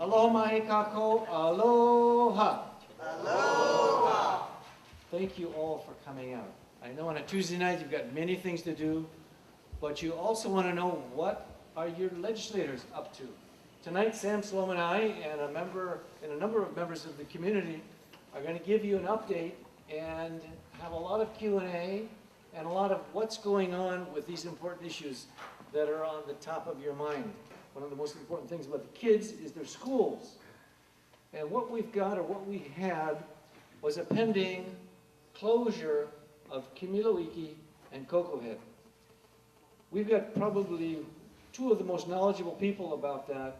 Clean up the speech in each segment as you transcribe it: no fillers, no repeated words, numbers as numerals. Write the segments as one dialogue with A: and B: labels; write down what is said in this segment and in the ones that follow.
A: Aloha kako, aloha.
B: Aloha.
A: Thank you all for coming out. I know on a Tuesday night you've got many things to do, but you also want to know what are your legislators up to. Tonight, Sam Sloan and I and a number of members of the community are going to give you an update and have a lot of Q&A and a lot of what's going on with these important issues that are on the top of your mind. One of the most important things about the kids is their schools. And what we've got, or what we had, was a pending closure of Kamilonui and Koko Head. We've got probably two of the most knowledgeable people about that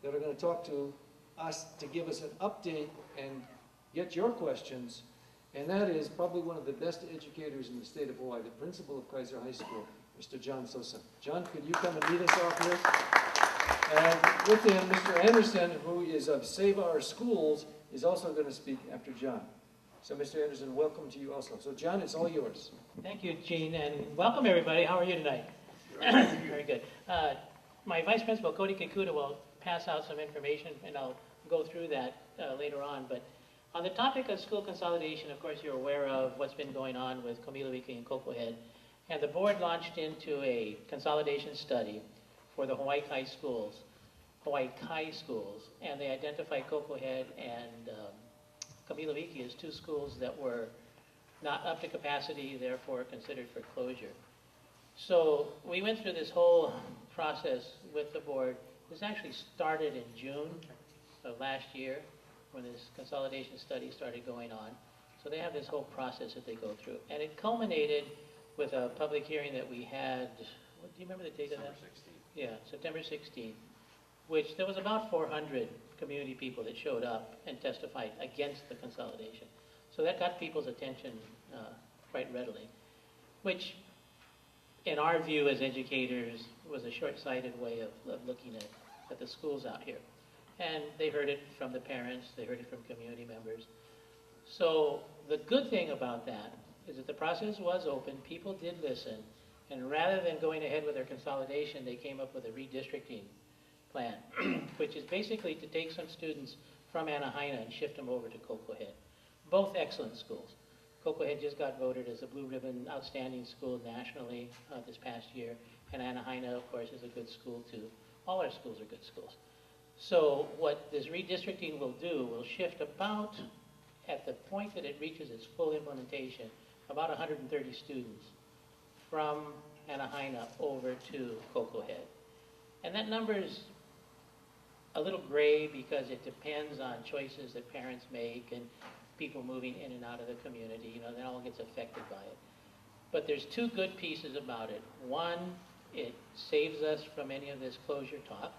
A: are going to talk to us to give us an update and get your questions. And that is probably one of the best educators in the state of Hawaii, the principal of Kaiser High School, Mr. John Sosa. John, could you come and lead us off here? And with him, Mr. Anderson, who is of Save Our Schools, is also going to speak after John. So, Mr. Anderson, welcome to you also. So, John, it's all yours.
C: Thank you, Gene, and welcome, everybody. How are you tonight? Very good. My Vice Principal, Cody Kikuta, will pass out some information, and I'll go through that later on. But on the topic of school consolidation, of course, you're aware of what's been going on with Kamilonui and Koko Head. And the board launched into a consolidation study for the Hawaii Kai schools, and they identified Koko Head and Kamilonui as two schools that were not up to capacity, therefore considered for closure. So we went through this whole process with the board. This actually started in June of last year when this consolidation study started going on. So they have this whole process that they go through. And it culminated with a public hearing that we had, do you remember the date of that?
B: September 16th.
C: Yeah, September 16th, which there was about 400 community people that showed up and testified against the consolidation. So that got people's attention quite readily, which in our view as educators was a short-sighted way of looking at the schools out here. And they heard it from the parents, they heard it from community members. So the good thing about that is that the process was open, people did listen, and rather than going ahead with their consolidation, they came up with a redistricting plan, which is basically to take some students from Anaheim and shift them over to Koko Head. Both excellent schools. Koko Head just got voted as a Blue Ribbon Outstanding School nationally this past year, and Anaheim, of course, is a good school too. All our schools are good schools. So what this redistricting will do will shift about, at the point that it reaches its full implementation, about 130 students from Anaheim over to Koko Head. And that number is a little gray because it depends on choices that parents make and people moving in and out of the community. You know, that all gets affected by it. But there's two good pieces about it. One, it saves us from any of this closure talk,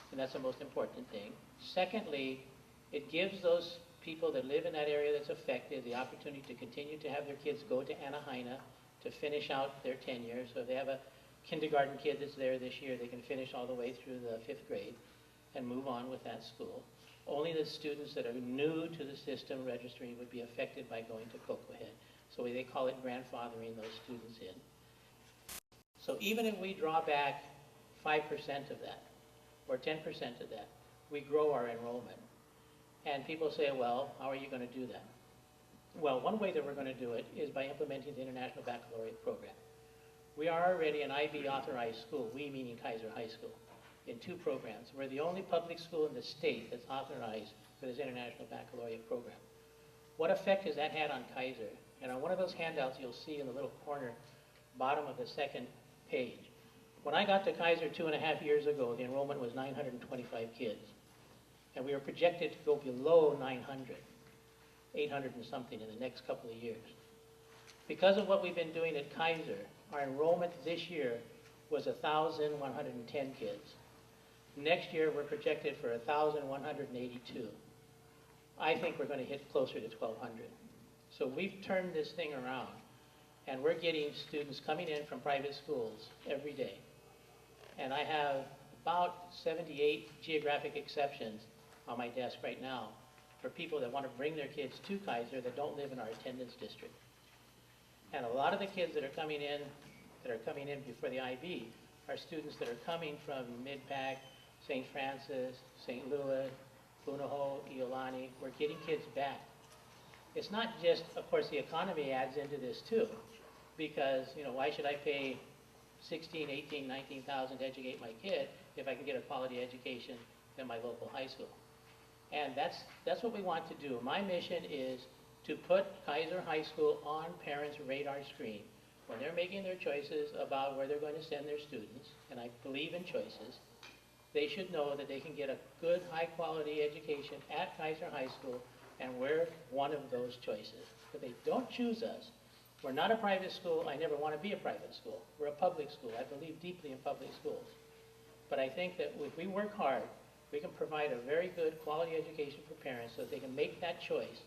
C: and that's the most important thing. Secondly, it gives those people that live in that area that's affected the opportunity to continue to have their kids go to Anaheim to finish out their tenure. So if they have a kindergarten kid that's there this year, they can finish all the way through the 5th grade and move on with that school. Only the students that are new to the system registering would be affected by going to Koko Head. So they call it grandfathering those students in. So even if we draw back 5% of that, or 10% of that, we grow our enrollment. And people say, well, how are you going to do that? Well, one way that we're going to do it is by implementing the International Baccalaureate program. We are already an IB authorized school, we meaning Kaiser High School, in 2 programs. We're the only public school in the state that's authorized for this International Baccalaureate program. What effect has that had on Kaiser? And on one of those handouts you'll see in the little corner, bottom of the 2nd page. When I got to Kaiser 2.5 years ago, the enrollment was 925 kids. And we were projected to go below 900, 800 and something in the next couple of years. Because of what we've been doing at Kaiser, our enrollment this year was 1,110 kids. Next year, we're projected for 1,182. I think we're going to hit closer to 1,200. So we've turned this thing around, and we're getting students coming in from private schools every day. And I have about 78 geographic exceptions on my desk right now for people that want to bring their kids to Kaiser that don't live in our attendance district. And a lot of the kids that are coming in before the IB are students that are coming from Mid-Pac, St. Francis, St. Louis, Punahou, Iolani, we're getting kids back. It's not just, of course, the economy adds into this too, because, you know, why should I pay 16, 18, 19,000 to educate my kid if I can get a quality education in my local high school? And that's what we want to do. My mission is to put Kaiser High School on parents' radar screen when they're making their choices about where they're going to send their students, and I believe in choices. They should know that they can get a good, high-quality education at Kaiser High School, and we're one of those choices. If they don't choose us, we're not a private school. I never want to be a private school. We're a public school. I believe deeply in public schools. But I think that if we work hard, we can provide a very good quality education for parents so that they can make that choice.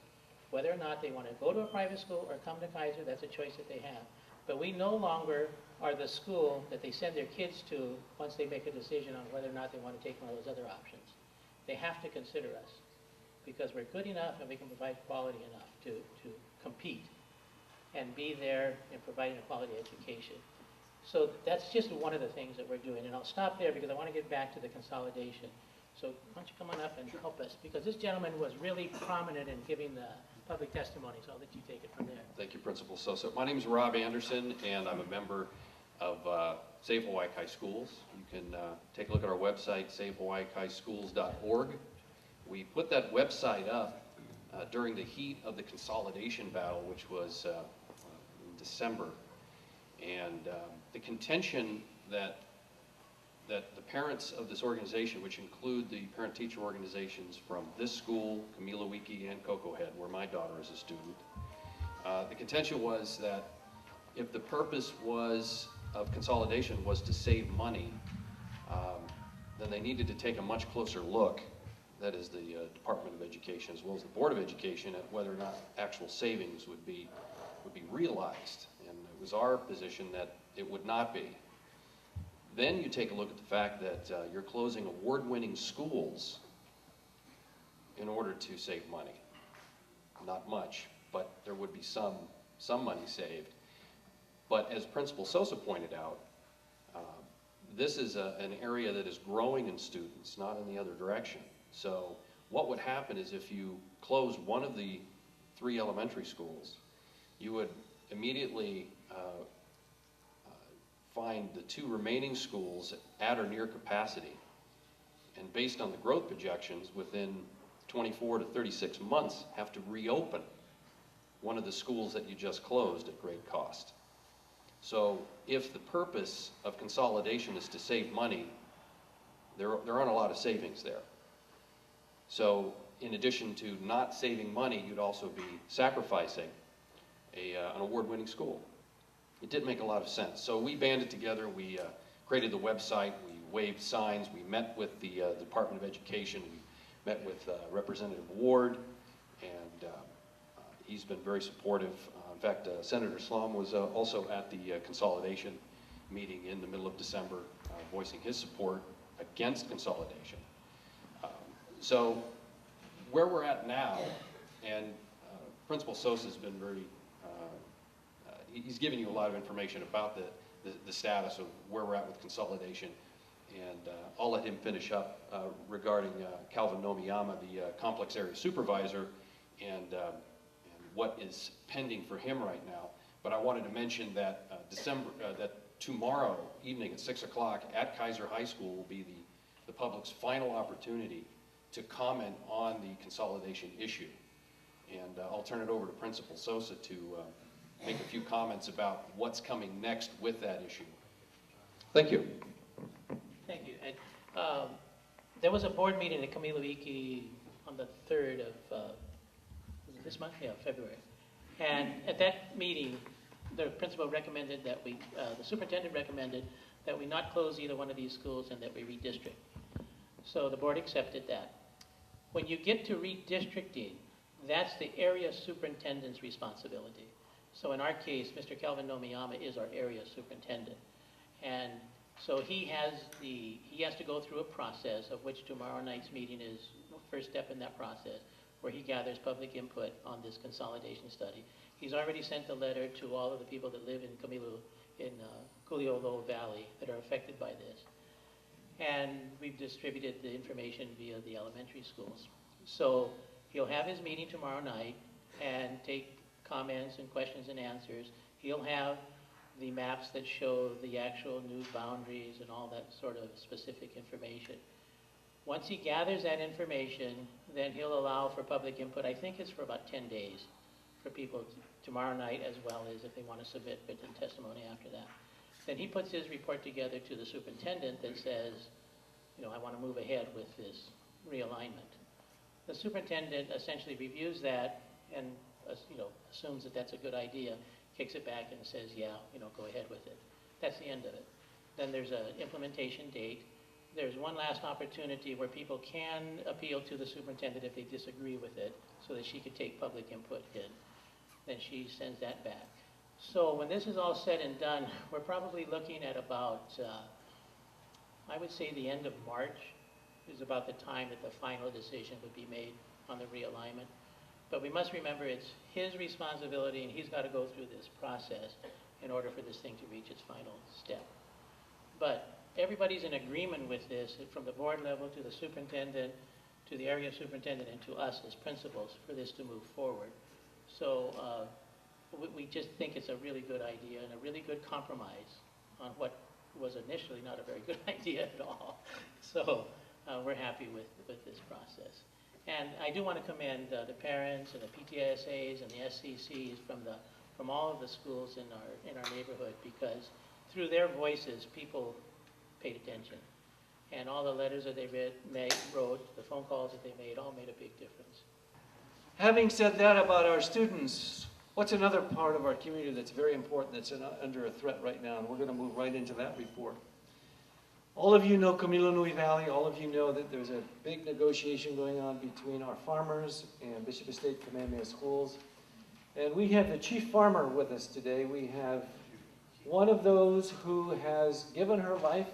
C: Whether or not they want to go to a private school or come to Kaiser, that's a choice that they have. But we no longer are the school that they send their kids to once they make a decision on whether or not they want to take one of those other options. They have to consider us because we're good enough and we can provide quality enough to compete and be there in providing a quality education. So that's just one of the things that we're doing. And I'll stop there because I want to get back to the consolidation. So why don't you come on up and help us? Because this gentleman was really prominent in giving the public testimony, so I'll let you take it from there.
D: Thank you, Principal Sosa. My name is Robby Anderson, and I'm a member of Save Hawaii Kai Schools. You can take a look at our website, savehawaiiKaiSchools.org. We put that website up during the heat of the consolidation battle, which was in December. And the contention that the parents of this organization, which include the parent-teacher organizations from this school, Camilla Leake and Cocoa Head, where my daughter is a student, the contention was that if the purpose of consolidation was to save money, then they needed to take a much closer look, that is the Department of Education as well as the Board of Education, at whether or not actual savings would be realized. And it was our position that it would not be. Then you take a look at the fact that you're closing award-winning schools in order to save money. Not much, but there would be some money saved. But as Principal Sosa pointed out, this is an area that is growing in students, not in the other direction. So what would happen is if you close one of the 3 elementary schools, you would immediately find the 2 remaining schools at or near capacity. And based on the growth projections, within 24 to 36 months, have to reopen one of the schools that you just closed at great cost. So if the purpose of consolidation is to save money, there aren't a lot of savings there. So in addition to not saving money, you'd also be sacrificing an award-winning school. It didn't make a lot of sense. So we banded together, we created the website, we waved signs, we met with the Department of Education, we met with Representative Ward, and he's been very supportive. In fact, Senator Slom was also at the consolidation meeting in the middle of December, voicing his support against consolidation. So where we're at now, and Principal Sosa has been very, he's given you a lot of information about the status of where we're at with consolidation, and I'll let him finish up regarding Calvin Nomiyama, the complex area supervisor, and what is pending for him right now. But I wanted to mention that that tomorrow evening at 6 o'clock at Kaiser High School will be the public's final opportunity to comment on the consolidation issue. And I'll turn it over to Principal Sosa to make a few comments about what's coming next with that issue. Thank you.
C: Thank you. And, there was a board meeting at Kamilonui on the 3rd of was it this month? Yeah, February. And at that meeting, the principal recommended that we, the superintendent recommended that we not close either one of these schools and that we redistrict. So the board accepted that. When you get to redistricting, that's the area superintendent's responsibility. So in our case, Mr. Calvin Nomiyama is our area superintendent. And so he has to go through a process, of which tomorrow night's meeting is the first step in that process, where he gathers public input on this consolidation study. He's already sent a letter to all of the people that live in Kuliolo Valley that are affected by this. and we've distributed the information via the elementary schools. So he'll have his meeting tomorrow night and take comments and questions and answers. He'll have the maps that show the actual new boundaries and all that sort of specific information. Once he gathers that information, then he'll allow for public input. I think it's for about 10 days for people tomorrow night, as well as if they want to submit written testimony after that. Then he puts his report together to the superintendent that says, you know, I want to move ahead with this realignment. The superintendent essentially reviews that and you know, assumes that that's a good idea, kicks it back and says, yeah, you know, go ahead with it. That's the end of it. Then there's an implementation date. There's one last opportunity where people can appeal to the superintendent if they disagree with it, so that she could take public input in. Then she sends that back. So when this is all said and done, we're probably looking at about, I would say the end of March is about the time that the final decision would be made on the realignment. But we must remember it's his responsibility, and he's got to go through this process in order for this thing to reach its final step. But everybody's in agreement with this, from the board level to the superintendent, to the area superintendent, and to us as principals, for this to move forward. So we just think it's a really good idea and a really good compromise on what was initially not a very good idea at all. So we're happy with this process. And I do want to commend the parents and the PTSAs and the SCCs from all of the schools in our neighborhood, because through their voices, people paid attention. And all the letters that they wrote, the phone calls that they made, all made a big difference.
A: Having said that about our students, what's another part of our community that's very important, that's under a threat right now? And we're going to move right into that report. All of you know Kamilonui Valley. All of you know that there's a big negotiation going on between our farmers and Bishop Estate Kamehameha Schools. And we have the chief farmer with us today. We have one of those who has given her life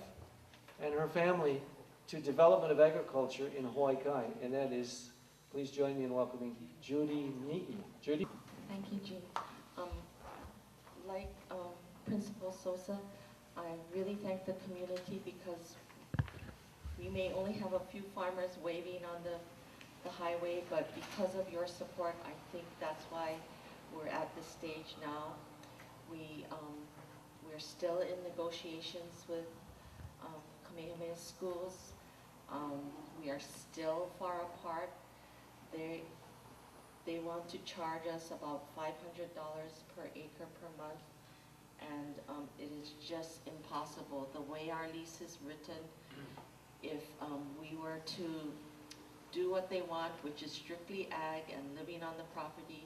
A: and her family to development of agriculture in Hawaii Kai, and that is, please join me in welcoming Judy Nii. Judy?
B: Thank you, Gene. Like Principal Sosa, I really thank the community, because we may only have a few farmers waving on the highway, but because of your support, I think that's why we're at this stage now. We're still in negotiations with Kamehameha schools. We are still far apart. They want to charge us about $500 per acre per month, and it is just impossible. The way our lease is written, if we were to do what they want, which is strictly ag and living on the property,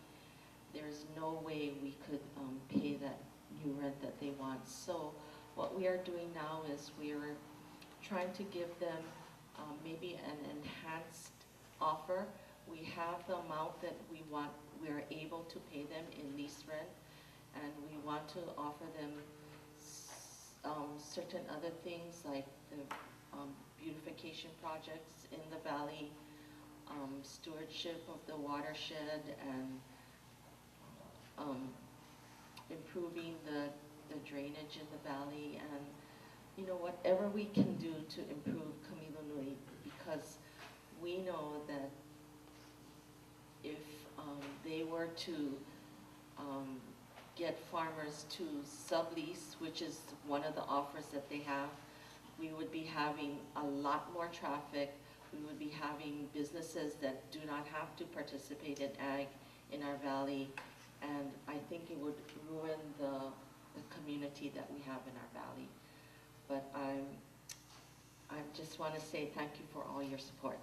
B: there's no way we could pay that new rent that they want. So what we are doing now is we are trying to give them maybe an enhanced offer. We have the amount that we are able to pay them in lease rent, and we want to offer them certain other things like the beautification projects in the valley, stewardship of the watershed, and improving the drainage in the valley, and you know, whatever we can do to improve Kamilonui, because we know that if they were to get farmers to sublease, which is one of the offers that they have, we would be having a lot more traffic. We would be having businesses that do not have to participate in ag in our valley, and I think it would ruin the community that we have in our valley. But I just want to say thank you for all your support.